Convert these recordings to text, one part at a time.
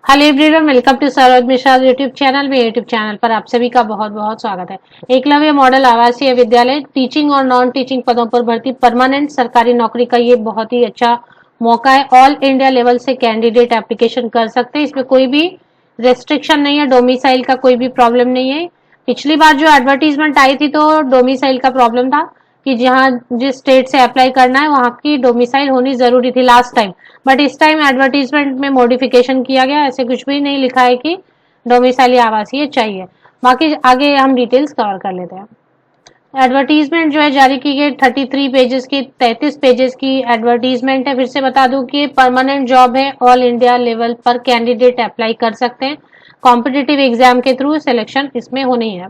Hello everyone, welcome to Saroj Mishra YouTube channel में। YouTube channel पर आप सभी का बहुत बहुत स्वागत है। एकलव्य मॉडल आवासीय विद्यालय टीचिंग और नॉन टीचिंग पदों पर भर्ती परमानेंट सरकारी नौकरी का ये बहुत ही अच्छा मौका है। ऑल इंडिया लेवल से कैंडिडेट एप्लीकेशन कर सकते हैं। इसमें कोई भी रेस्ट्रिक्शन नहीं है, डोमिसाइल का कोई भी प्रॉब्लम नहीं है। पिछली बार जो एडवर्टीजमेंट आई थी तो डोमिसाइल का प्रॉब्लम था कि जहां जिस स्टेट से अप्लाई करना है वहां की डोमिसाइल होनी जरूरी थी लास्ट टाइम। बट इस टाइम एडवर्टीजमेंट में मॉडिफिकेशन किया गया, ऐसे कुछ भी नहीं लिखा है कि डोमिसाइल या आवासीय चाहिए। बाकी आगे हम डिटेल्स कवर कर लेते हैं। एडवर्टीजमेंट जो है जारी की गई 33 पेजेस की, 33 पेजेस की एडवर्टीजमेंट है। फिर से बता दूं कि परमानेंट जॉब है, ऑल इंडिया लेवल पर कैंडिडेट अप्लाई कर सकते हैं। कॉम्पिटिटिव एग्जाम के थ्रू सिलेक्शन इसमें होनी है।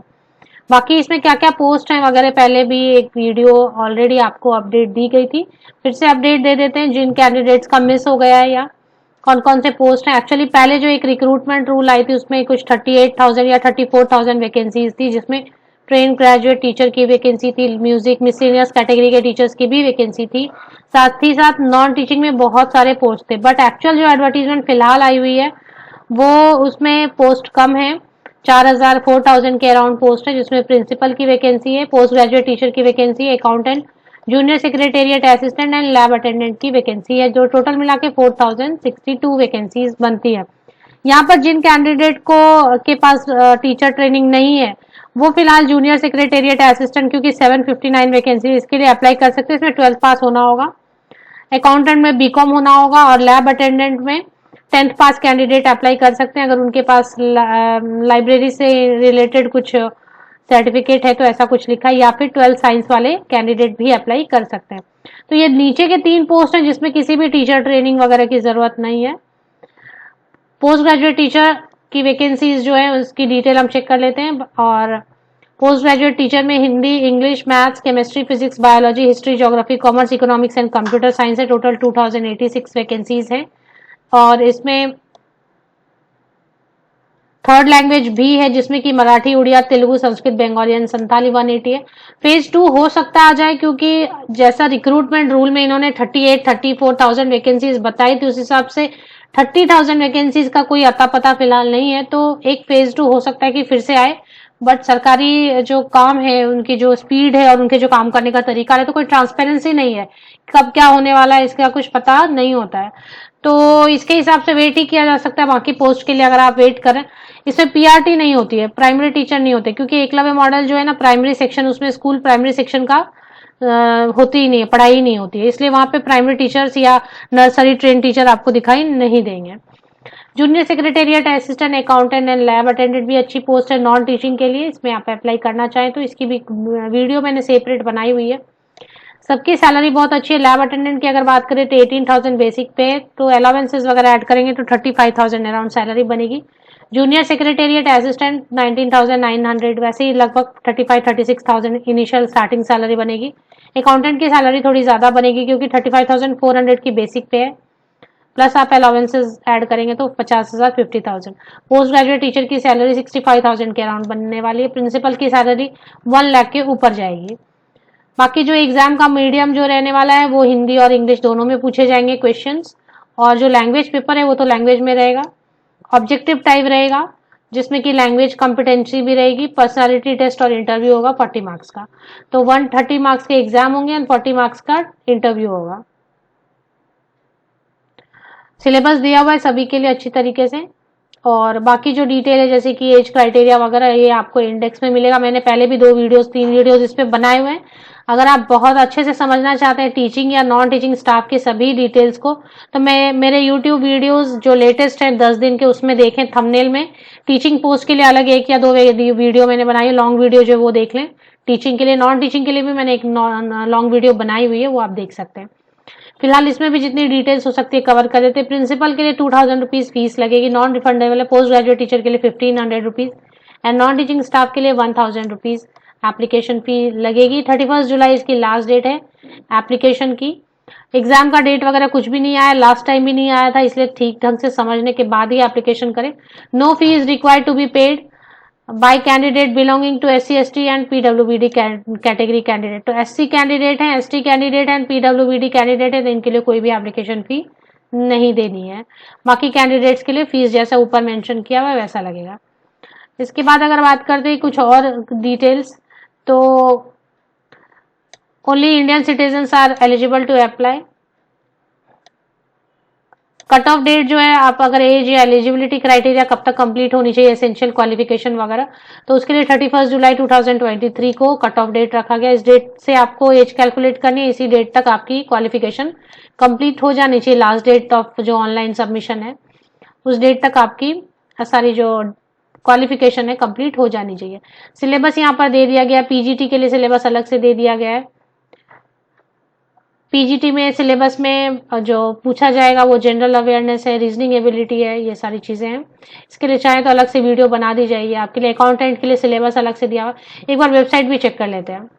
बाकी इसमें क्या क्या पोस्ट हैं वगैरह पहले भी एक वीडियो ऑलरेडी आपको अपडेट दी गई थी। फिर से अपडेट दे देते हैं जिन कैंडिडेट्स का मिस हो गया है या कौन कौन से पोस्ट हैं। एक्चुअली पहले जो एक रिक्रूटमेंट रूल आई थी उसमें कुछ 38,000 या 34,000 वैकेंसीज थी, जिसमें ट्रेन ग्रेजुएट टीचर की वैकेंसी थी, म्यूजिक मिसलेनियस कैटेगरी के टीचर्स की भी वैकेंसी थी, साथ ही साथ नॉन टीचिंग में बहुत सारे पोस्ट थे। बट एक्चुअल जो एडवर्टीजमेंट फिलहाल आई हुई है वो उसमें पोस्ट कम है। 4,000 के अराउंड पोस्ट है, जिसमें प्रिंसिपल की वैकेंसी है, पोस्ट ग्रेजुएट टीचर की वैकेंसी है, accountant, junior secretariat assistant and lab attendant की वैकेंसी है, जो टोटल मिला के 4,062 वैकेंसीज बनती है। यहाँ पर जिन कैंडिडेट को के पास टीचर ट्रेनिंग नहीं है वो फिलहाल जूनियर सेक्रेटेरिएट असिस्टेंट, क्योंकि 759 वैकेंसी इसके लिए अप्लाई कर सकते हैं। इसमें 12th पास होना होगा, अकाउंटेंट में बीकॉम होना होगा और लैब अटेंडेंट में 10th पास कैंडिडेट अप्लाई कर सकते हैं अगर उनके पास लाइब्रेरी से रिलेटेड कुछ सर्टिफिकेट है तो ऐसा कुछ लिखा है, या फिर 12th साइंस वाले कैंडिडेट भी अप्लाई कर सकते हैं। तो ये नीचे के 3 पोस्ट हैं जिसमें किसी भी टीचर ट्रेनिंग वगैरह की जरूरत नहीं है। पोस्ट ग्रेजुएट टीचर की वैकेंसीज जो है उसकी डिटेल हम चेक कर लेते हैं। और पोस्ट ग्रेजुएट टीचर में Hindi, English, maths, chemistry, physics, biology, history, geography, commerce, economics and computer science है। टोटल 2086 वैकेंसीज है और इसमें थर्ड लैंग्वेज भी है जिसमें कि मराठी, उड़िया, तेलुगु, संस्कृत, बंगाली एंड संथाली 180 है। फेज 2 हो सकता आ जाए, क्योंकि जैसा रिक्रूटमेंट रूल में इन्होंने 34,000 वैकेंसीज बताई थी उस हिसाब से 30,000 वैकेंसीज का कोई अता पता फिलहाल नहीं है। तो एक फेज 2 हो सकता है कि फिर से आए। बट सरकारी जो काम है, उनकी जो स्पीड है और उनके जो काम करने का तरीका है, तो कोई ट्रांसपेरेंसी नहीं है। कब क्या होने वाला है इसका कुछ पता नहीं होता है, तो इसके हिसाब से वेट ही किया जा सकता है। बाकी पोस्ट के लिए अगर आप वेट करें, इसमें पीआरटी नहीं होती है, प्राइमरी टीचर नहीं होते, क्योंकि एकलव्य मॉडल जो है ना प्राइमरी सेक्शन, उसमें स्कूल प्राइमरी सेक्शन का होती ही नहीं है, पढ़ाई ही नहीं होती है, इसलिए वहां पे प्राइमरी टीचर्स या नर्सरी ट्रेन टीचर आपको दिखाई नहीं देंगे। Junior secretariat assistant, accountant and lab attendant भी अच्छी पोस्ट है नॉन टीचिंग के लिए। इसमें आप अप्लाई करना चाहें तो इसकी भी वीडियो मैंने सेपरेट बनाई हुई है। सबकी सैलरी बहुत अच्छी है। लैब अटेंडेंट की अगर बात करें तो 18,000 बेसिक पे, तो अलावेंसेज वगैरह ऐड करेंगे तो 35,000 अराउंड सैलरी बनेगी। जूनियर सेक्रेटेरिएट असिस्टेंट 19,900, वैसे ही लगभग 35-36,000 इनिशियल स्टार्टिंग सैलरी बनेगी। अकाउंटेंट की सैलरी थोड़ी ज्यादा बनेगी क्योंकि 35,400 की बेसिक पे है, प्लस आप अलावेंसेज ऐड करेंगे तो 50,000 50,000। पोस्ट ग्रेजुएट टीचर की सैलरी 65,000 के अराउंड बनने वाली है। प्रिंसिपल की सैलरी 1 लाख के ऊपर जाएगी। बाकी जो एग्जाम का मीडियम जो रहने वाला है वो हिंदी और इंग्लिश दोनों में पूछे जाएंगे क्वेश्चंस, और जो लैंग्वेज पेपर है वो तो लैंग्वेज में रहेगा। ऑब्जेक्टिव टाइप रहेगा जिसमें कि लैंग्वेज कॉम्पिटेंसी भी रहेगी। पर्सनालिटी टेस्ट और इंटरव्यू होगा 40 मार्क्स का, तो 130 मार्क्स के एग्जाम होंगे एंड 40 मार्क्स का इंटरव्यू होगा। सिलेबस दिया हुआ है सभी के लिए अच्छी तरीके से, और बाकी जो डिटेल है जैसे कि एज क्राइटेरिया वगैरह ये आपको इंडेक्स में मिलेगा। मैंने पहले भी 3 वीडियोस इस पे बनाए हुए हैं। अगर आप बहुत अच्छे से समझना चाहते हैं टीचिंग या नॉन टीचिंग स्टाफ की सभी डिटेल्स को, तो मैं मेरे यूट्यूब वीडियोस जो लेटेस्ट हैं 10 दिन के, उसमें देखें। थंबनेल में टीचिंग पोस्ट के लिए अलग 1 या 2 वीडियो मैंने बनाई है, लॉन्ग वीडियो जो वो देख लें। टीचिंग के लिए, नॉन टीचिंग के लिए भी मैंने एक लॉन्ग वीडियो बनाई हुई है, वो आप देख सकते हैं। फिलहाल इसमें भी जितनी डिटेल्स हो सकती है कवर कर देते हैं। प्रिंसिपल के लिए 2,000 रुपीज फीस लगेगी, नॉन रिफंडेबल है। पोस्ट ग्रेजुएट टीचर के लिए 1,500 rupees and non teaching staff के लिए 1,000 रुपीज एप्लीकेशन फी लगेगी। 31 जुलाई इसकी लास्ट डेट है एप्लीकेशन की। एग्जाम का डेट वगैरह कुछ भी नहीं आया, लास्ट टाइम भी नहीं आया था, इसलिए ठीक ढंग से समझने के बाद ही एप्लीकेशन करें। No fee is required to be paid by candidate belonging to SC ST and PWBD category candidate. तो SC कैंडिडेट है, ST कैंडिडेट है एंड PWBD कैंडिडेट है, तो इनके लिए कोई भी एप्लीकेशन फी नहीं देनी है। बाकी कैंडिडेट्स के लिए फीस जैसा ऊपर मेंशन किया हुआ है वैसा लगेगा। इसके बाद अगर बात करते हैं कुछ और डिटेल्स, तो only Indian citizens are eligible to apply. Cut off date जो है, आप अगर एज या एलिजिबिलिटी क्राइटेरिया कब तक कंप्लीट होनी चाहिए, एसेंशियल क्वालिफिकेशन वगैरह, तो उसके लिए 31 जुलाई 2023 को कट ऑफ डेट रखा गया। इस डेट से आपको एज कैलकुलेट करनी है, इसी डेट तक आपकी क्वालिफिकेशन कंप्लीट हो जानी चाहिए। लास्ट डेट ऑफ जो ऑनलाइन सबमिशन है उस डेट तक आपकी सारी जो क्वालिफिकेशन है कंप्लीट हो जानी चाहिए। सिलेबस यहाँ पर दे दिया गया, पीजीटी के लिए सिलेबस अलग से दे दिया गया है। पीजीटी में सिलेबस में जो पूछा जाएगा वो जनरल अवेयरनेस है, रीजनिंग एबिलिटी है, ये सारी चीजें हैं। इसके लिए चाहे तो अलग से वीडियो बना दी जाएगी आपके लिए। अकाउंटेंट के लिए सिलेबस अलग से दिया हुआ, एक बार वेबसाइट भी चेक कर लेते हैं।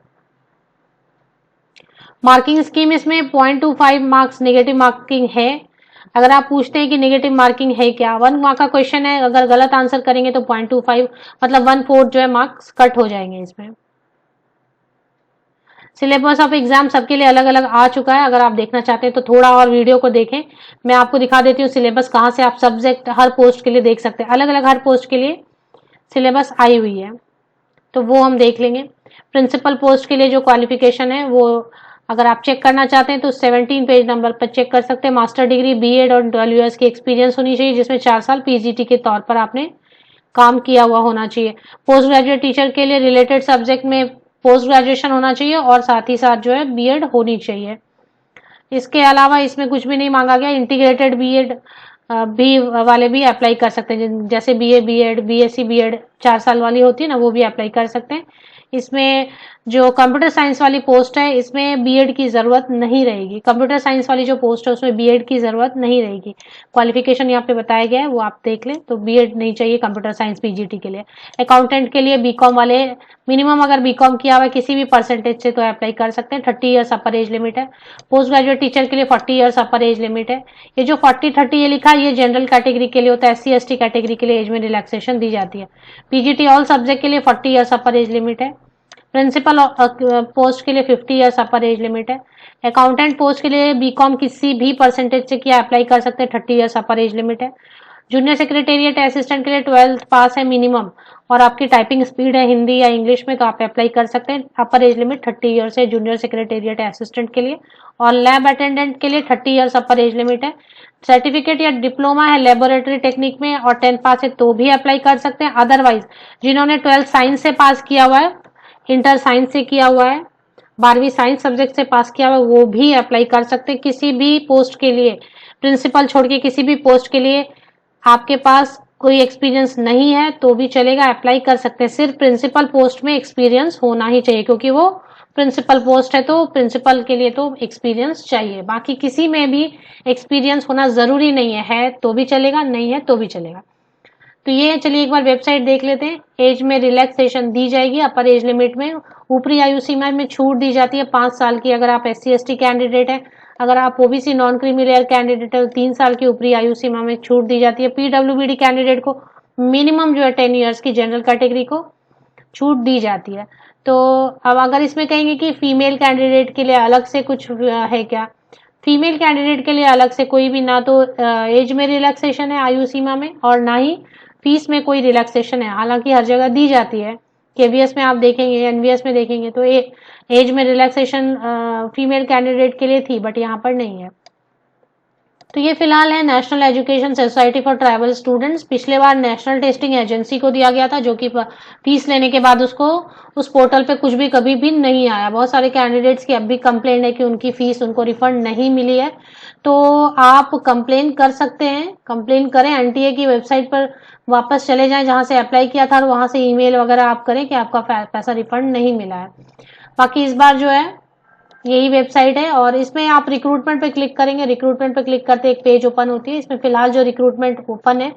मार्किंग स्कीम इसमें 0.25 मार्क्स नेगेटिव मार्किंग है। अगर आप पूछते हैं कि नेगेटिव मार्किंग है क्या, 1 मार्क का क्वेश्चन है, अगर गलत आंसर करेंगे तो 0.25 मतलब 1/4 जो है मार्क्स कट हो जाएंगे इसमें। सिलेबस ऑफ एग्जाम सबके लिए अलग अलग आ चुका है। अगर आप देखना चाहते हैं तो थोड़ा और वीडियो को देखें, मैं आपको दिखा देती हूँ सिलेबस कहाँ से आप सब्जेक्ट हर पोस्ट के लिए देख सकते हैं। अलग अलग हर पोस्ट के लिए सिलेबस आई हुई है, तो वो हम देख लेंगे। प्रिंसिपल पोस्ट के लिए जो क्वालिफिकेशन है वो अगर आप चेक करना चाहते हैं तो 17 पेज नंबर पर चेक कर सकते हैं। मास्टर डिग्री, बीएड और 12 ईयर्स की एक्सपीरियंस होनी चाहिए, जिसमें 4 साल पीजीटी के तौर पर आपने काम किया हुआ होना चाहिए। पोस्ट ग्रेजुएट टीचर के लिए रिलेटेड सब्जेक्ट में पोस्ट ग्रेजुएशन होना चाहिए और साथ ही साथ जो है बीएड होनी चाहिए। इसके अलावा इसमें कुछ भी नहीं मांगा गया। इंटीग्रेटेड बीएड भी वाले भी अप्लाई कर सकते हैं, जैसे बीए बीएड, बीएससी बीएड 4 साल वाली होती है ना, वो भी अप्लाई कर सकते हैं। इसमें जो कंप्यूटर साइंस वाली पोस्ट है इसमें बीएड की जरूरत नहीं रहेगी। कंप्यूटर साइंस वाली जो पोस्ट है उसमें बीएड की जरूरत नहीं रहेगी। क्वालिफिकेशन यहाँ पे बताया गया है, वो आप देख लें। तो बीएड नहीं चाहिए कंप्यूटर साइंस पीजीटी के लिए। अकाउंटेंट के लिए बीकॉम वाले मिनिमम अगर बीकॉम किया हुआ है किसी भी परसेंटेज से तो अप्लाई कर सकते हैं। 30 ईयर्स अपर एज लिमिट है। पोस्ट ग्रेजुएट टीचर के लिए 40 ईयर्स अपर एज लिमिट है। ये जो 40-30 ये लिखा है ये जनरल कैटेगरी के लिए होता है। एससी एसटी कैटेगरी के लिए एज में रिलैक्सेशन दी जाती है। पीजीटी ऑल सब्जेक्ट के लिए 40 ईयर्स अपर एज लिमिट है। प्रिंसिपल पोस्ट के लिए 50 ईयर्स अपर एज लिमिट है। अकाउंटेंट पोस्ट के लिए बीकॉम किसी भी परसेंटेज से किया अप्लाई कर सकते हैं, 30 ईयर्स अपर एज लिमिट है। जूनियर सेक्रेटेरिएट असिस्टेंट के लिए 12th पास है मिनिमम, और आपकी टाइपिंग स्पीड है हिंदी या इंग्लिश में तो आप अप्लाई कर सकते हैं। अपर एज लिमिट 30 ईयर्स है जूनियर सेक्रेटेरिएट असिस्टेंट के लिए। और लैब अटेंडेंट के लिए 30 ईयर्स अपर एज लिमिट है। सर्टिफिकेट या डिप्लोमा है लेबोरेटरी टेक्निक में और 10th पास है तो भी अप्लाई कर सकते हैं। अदरवाइज जिन्होंने 12th साइंस से पास किया हुआ है, इंटर साइंस से किया हुआ है, 12वीं साइंस सब्जेक्ट से पास किया हुआ है, वो भी अप्लाई कर सकते हैं किसी भी पोस्ट के लिए। प्रिंसिपल छोड़ के किसी भी पोस्ट के लिए आपके पास कोई एक्सपीरियंस नहीं है तो भी चलेगा, अप्लाई कर सकते हैं। सिर्फ प्रिंसिपल पोस्ट में एक्सपीरियंस होना ही चाहिए, क्योंकि वो प्रिंसिपल पोस्ट है तो प्रिंसिपल के लिए तो एक्सपीरियंस चाहिए। बाकी किसी में भी एक्सपीरियंस होना जरूरी नहीं है तो भी चलेगा, नहीं है तो भी चलेगा। तो ये चलिए एक बार वेबसाइट देख लेते हैं। एज में रिलैक्सेशन दी जाएगी अपर एज लिमिट में। ऊपरी आयु सीमा में छूट दी जाती है 5 साल की अगर आप एससी एसटी कैंडिडेट हैं। अगर आप OBC non creamy layer candidate है तो 3 साल की ऊपरी आयु सीमा में छूट दी जाती है। पीडब्ल्यूबीडी कैंडिडेट को मिनिमम जो है 10 ईयर्स की जनरल कैटेगरी को छूट दी जाती है। तो अब अगर इसमें कहेंगे कि फीमेल कैंडिडेट के लिए अलग से कुछ है क्या, फीमेल कैंडिडेट के लिए अलग से कोई भी ना तो एज में रिलैक्सेशन है आयु सीमा में और ना ही फीस में कोई रिलैक्सेशन है। हालांकि हर जगह दी जाती है, केवीएस में आप देखेंगे, एनवीएस में देखेंगे तो एज में रिलैक्सेशन फीमेल कैंडिडेट के लिए थी, बट यहाँ पर नहीं है। तो ये फिलहाल है national education society for tribal students. पिछले बार नेशनल टेस्टिंग एजेंसी को दिया गया था, जो कि फीस लेने के बाद उसको उस पोर्टल पे कुछ भी कभी भी नहीं आया। बहुत सारे कैंडिडेट्स की अब भी कंप्लेंट है कि उनकी फीस उनको रिफंड नहीं मिली है। तो आप कंप्लेन कर सकते हैं, कंप्लेन करें, एनटीए की वेबसाइट पर वापस चले जाएं जहां से अप्लाई किया था और वहां से ईमेल वगैरह आप करें कि आपका पैसा रिफंड नहीं मिला है। बाकी इस बार जो है यही वेबसाइट है और इसमें आप रिक्रूटमेंट पे क्लिक करेंगे। रिक्रूटमेंट पे क्लिक करते एक पेज ओपन होती है। इसमें फिलहाल जो रिक्रूटमेंट ओपन है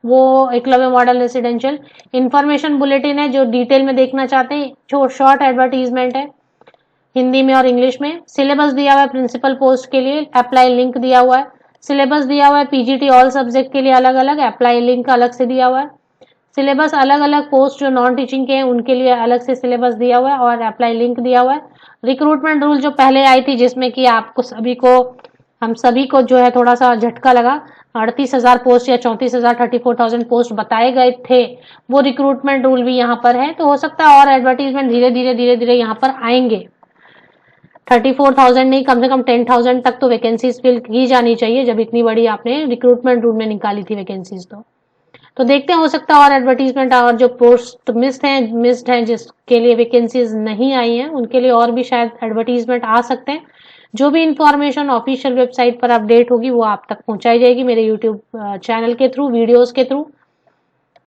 वो Eklavya model residential information bulletin है। जो डिटेल में देखना चाहते हैं, जो शॉर्ट एडवर्टीजमेंट है हिंदी में और इंग्लिश में। सिलेबस दिया हुआ है प्रिंसिपल पोस्ट के लिए, अप्लाई लिंक दिया हुआ है। सिलेबस दिया हुआ है पीजीटी ऑल सब्जेक्ट के लिए अलग अलग, अप्लाई लिंक अलग से दिया हुआ है। सिलेबस अलग अलग पोस्ट जो नॉन टीचिंग के हैं उनके लिए अलग से सिलेबस दिया हुआ है और अप्लाई लिंक दिया हुआ है। रिक्रूटमेंट रूल जो पहले आई थी जिसमें कि आपको सभी को हम सभी को जो है थोड़ा सा झटका लगा। 38,000 पोस्ट या 34,000 34,000 पोस्ट बताए गए थे, वो रिक्रूटमेंट रूल भी यहाँ पर है। तो हो सकता है और एडवर्टीजमेंट धीरे धीरे यहाँ पर आएंगे। 34,000 नहीं, कम से कम 10,000 तक तो वैकेंसीज फिल की जानी चाहिए, जब इतनी बड़ी आपने रिक्रूटमेंट रूल में निकाली थी वैकेंसीज। तो देखते हैं, हो सकता है और एडवर्टीजमेंट और जो पोस्ट मिस्ड हैं जिसके लिए वैकेंसीज नहीं आई हैं, उनके लिए और भी शायद एडवर्टीजमेंट आ सकते हैं। जो भी इंफॉर्मेशन ऑफिशियल वेबसाइट पर अपडेट होगी वो आप तक पहुंचाई जाएगी मेरे यूट्यूब चैनल के थ्रू, वीडियोस के थ्रू।